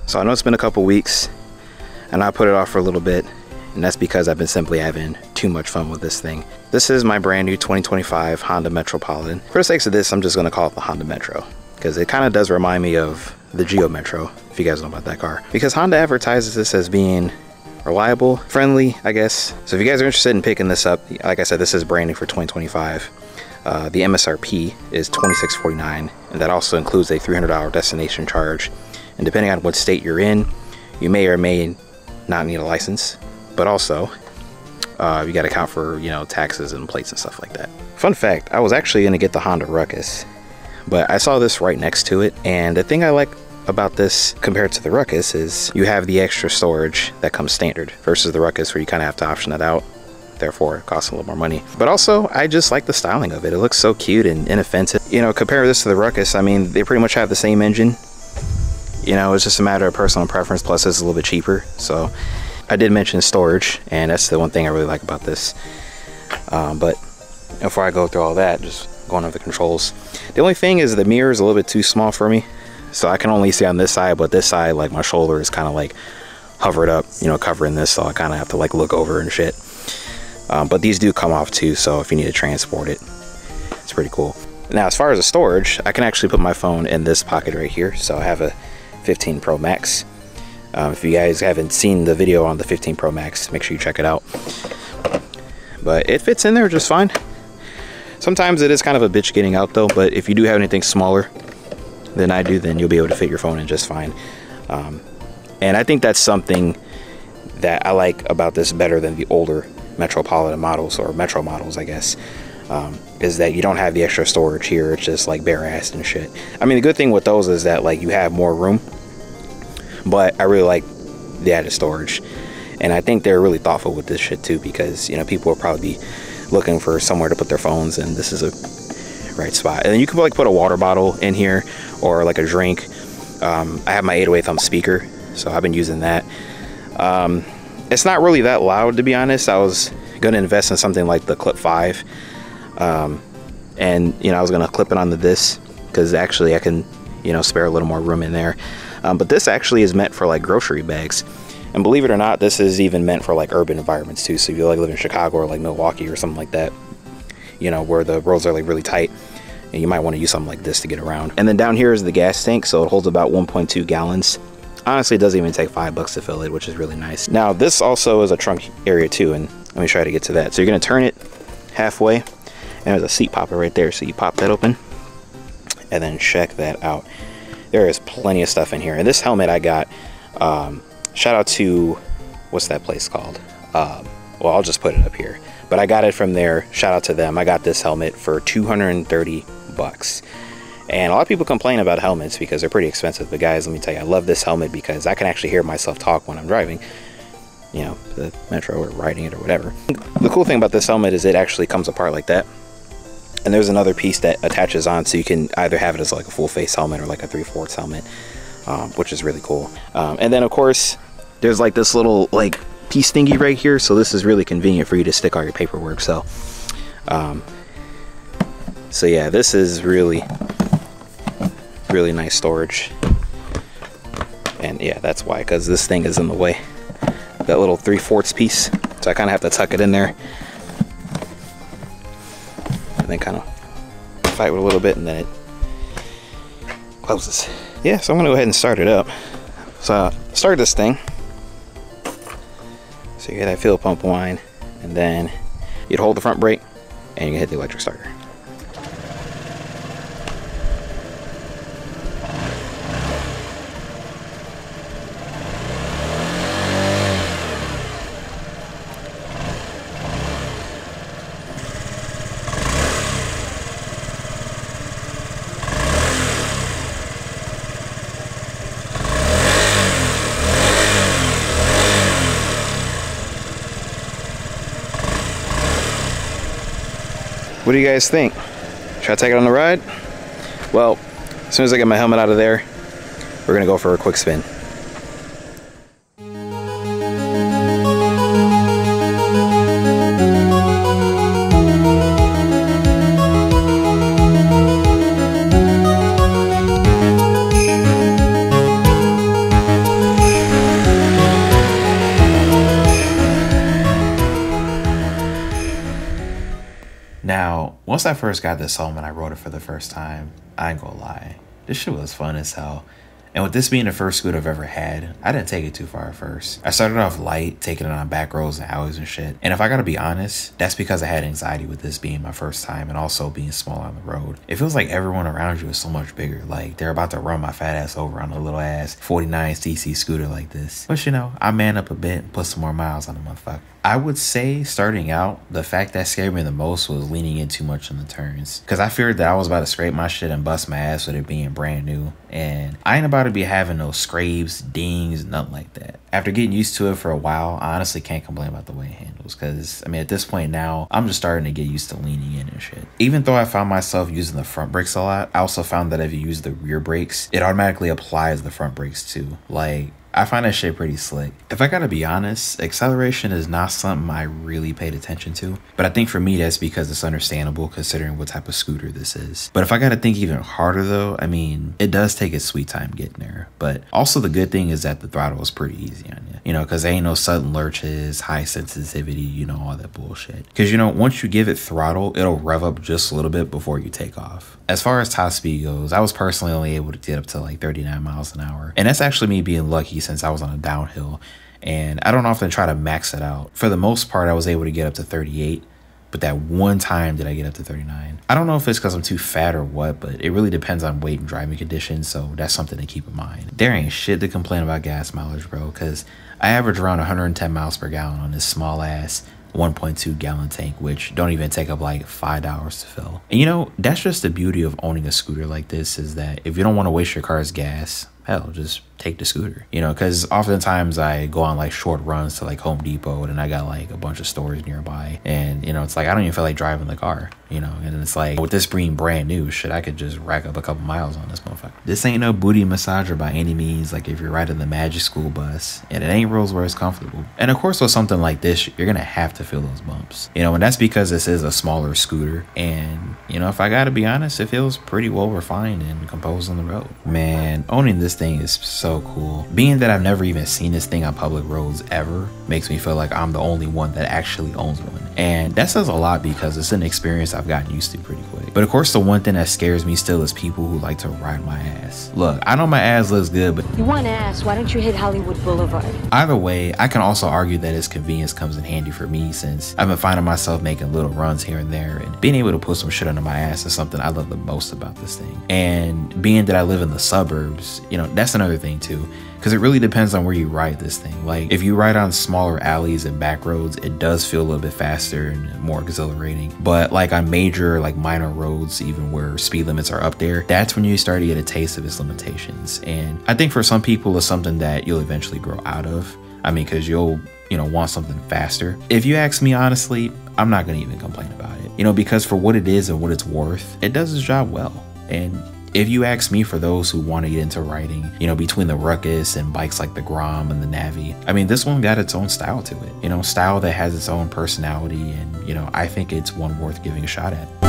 So I know it's been a couple weeks and I put it off for a little bit, and that's because I've been simply having too much fun with this thing. This is my brand new 2025 Honda Metropolitan. For the sakes of this, I'm just gonna call it the Honda Metro, because it kind of does remind me of the Geo Metro, if you guys know about that car. Because Honda advertises this as being reliable, friendly, I guess. So if you guys are interested in picking this up, like I said, this is brand new for 2025. The MSRP is $2649, and that also includes a $300 destination charge. And depending on what state you're in, you may or may not need a license, but also you got to account for, you know, taxes and plates and stuff like that. Fun fact, I was actually going to get the Honda Ruckus, but I saw this right next to it, and the thing I like about this compared to the Ruckus is you have the extra storage that comes standard versus the Ruckus where you kind of have to option it out. Therefore it costs a little more money. But also I just like the styling of it. It looks so cute and inoffensive. You know, compare this to the Ruckus, I mean, they pretty much have the same engine. You know, it's just a matter of personal preference, plus it's a little bit cheaper. So I did mention storage, and that's the one thing I really like about this. But before I go through all that, just going over the controls. The only thing is the mirror is a little bit too small for me. So I can only see on this side, but this side, like my shoulder is kind of like hovered up, you know, covering this. So I kind of have to like look over and shit. But these do come off too, so if you need to transport it, it's pretty cool. Now, as far as the storage, I can actually put my phone in this pocket right here. So I have a 15 Pro Max. If you guys haven't seen the video on the 15 Pro Max, make sure you check it out. But it fits in there just fine. Sometimes it is kind of a bitch getting out though, but if you do have anything smaller than I do, then you'll be able to fit your phone in just fine. And I think that's something that I like about this better than the older Metropolitan models, or Metro models, I guess, is that you don't have the extra storage here. It's just like bare ass and shit. I mean, the good thing with those is that like you have more room, but I really like the added storage, and I think they're really thoughtful with this shit too, because, you know, people will probably be looking for somewhere to put their phones, and this is a right spot. And then you can like put a water bottle in here or like a drink. I have my 808 thumb speaker, so I've been using that. It's not really that loud, to be honest. I was going to invest in something like the Clip 5. And, you know, I was going to clip it onto this because actually I can, you know, spare a little more room in there. But this actually is meant for like grocery bags. And believe it or not, this is even meant for like urban environments too. So if you like live in Chicago or like Milwaukee or something like that, you know, where the roads are like really tight, and you might want to use something like this to get around. And then down here is the gas tank. So it holds about 1.2 gallons. Honestly, it doesn't even take $5 to fill it, which is really nice. Now, this also is a trunk area too, and let me try to get to that. So you're gonna turn it halfway, and there's a seat popper right there. So you pop that open, and then check that out. There is plenty of stuff in here. And this helmet I got, shout out to, what's that place called? Well, I'll just put it up here. But I got it from there. Shout out to them. I got this helmet for $230. And a lot of people complain about helmets because they're pretty expensive. But guys, let me tell you, I love this helmet because I can actually hear myself talk when I'm driving, you know, the Metro or riding it or whatever. The cool thing about this helmet is it actually comes apart like that. And there's another piece that attaches on, so you can either have it as like a full face helmet or like a 3/4 helmet, which is really cool. And then of course, there's like this little like piece thingy right here. So this is really convenient for you to stick all your paperwork. So yeah, this is really nice storage. And yeah, that's why, because this thing is in the way, that little 3/4 piece, so I kind of have to tuck it in there and then kind of fight with a little bit, and then it closes. Yeah, so I'm gonna go ahead and start it up. So start this thing, so you get that fuel pump whine, and then you'd hold the front brake and you can hit the electric starter. What do you guys think? Should I take it on the ride? Well, as soon as I get my helmet out of there, we're gonna go for a quick spin. Once I first got this home and I rode it for the first time, I ain't gonna lie, this shit was fun as hell. And with this being the first scooter I've ever had, I didn't take it too far at first. I started off light, taking it on back roads and alleys and shit. And if I gotta be honest, that's because I had anxiety with this being my first time and also being small on the road. It feels like everyone around you is so much bigger. Like they're about to run my fat ass over on a little ass 49cc scooter like this. But you know, I man up a bit and put some more miles on the motherfucker. I would say starting out, the fact that scared me the most was leaning in too much on the turns. Cause I feared that I was about to scrape my shit and bust my ass with it being brand new. And I ain't about to be having no scrapes, dings, nothing like that. After getting used to it for a while, I honestly can't complain about the way it handles. Cause I mean, at this point now, I'm just starting to get used to leaning in and shit. Even though I found myself using the front brakes a lot, I also found that if you use the rear brakes, it automatically applies the front brakes too. Like, I find that shit pretty slick. If I gotta be honest, acceleration is not something I really paid attention to. But I think for me, that's because it's understandable considering what type of scooter this is. But if I gotta think even harder though, I mean, it does take its sweet time getting there. But also the good thing is that the throttle is pretty easy on you. You know, cause there ain't no sudden lurches, high sensitivity, you know, all that bullshit. Cause you know, once you give it throttle, it'll rev up just a little bit before you take off. As far as top speed goes, I was personally only able to get up to like 39 miles an hour. And that's actually me being lucky since I was on a downhill. And I don't often try to max it out. For the most part, I was able to get up to 38. But that one time did I get up to 39. I don't know if it's because I'm too fat or what, but it really depends on weight and driving conditions. So that's something to keep in mind. There ain't shit to complain about gas mileage, bro. Because I average around 110 miles per gallon on this small ass 1.2 gallon tank, which don't even take up like $5 to fill. And you know, that's just the beauty of owning a scooter like this, is that if you don't want to waste your car's gas, hell, just take the scooter, you know, because oftentimes I go on like short runs to like Home Depot and I got like a bunch of stores nearby, and you know, it's like I don't even feel like driving the car, you know. And it's like with this being brand new, shit, I could just rack up a couple miles on this motherfucker. This ain't no booty massager by any means, like if you're riding the Magic School Bus, and it ain't Rolls Royce comfortable. And of course with something like this, you're gonna have to feel those bumps, you know, and that's because this is a smaller scooter. And you know, if I gotta be honest, it feels pretty well refined and composed on the road. Man, owning this thing is so cool. Being that I've never even seen this thing on public roads ever makes me feel like I'm the only one that actually owns one. And that says a lot because it's an experience I've gotten used to pretty quick. But of course, the one thing that scares me still is people who like to ride my ass. Look, I know my ass looks good, but you want ass, why don't you hit Hollywood Boulevard? Either way, I can also argue that its convenience comes in handy for me, since I've been finding myself making little runs here and there, and being able to put some shit under my ass is something I love the most about this thing. And being that I live in the suburbs, you know, that's another thing too. Because it really depends on where you ride this thing. Like if you ride on smaller alleys and back roads, it does feel a little bit faster and more exhilarating. But like on major, like minor roads, even where speed limits are up there, that's when you start to get a taste of its limitations. And I think for some people, it's something that you'll eventually grow out of. I mean, because you'll, you know, want something faster. If you ask me honestly, I'm not gonna even complain about it. You know, because for what it is and what it's worth, it does its job well. And if you ask me, for those who want to get into riding, you know, between the Ruckus and bikes like the Grom and the Navi, I mean, this one got its own style to it, you know, style that has its own personality. And, you know, I think it's one worth giving a shot at.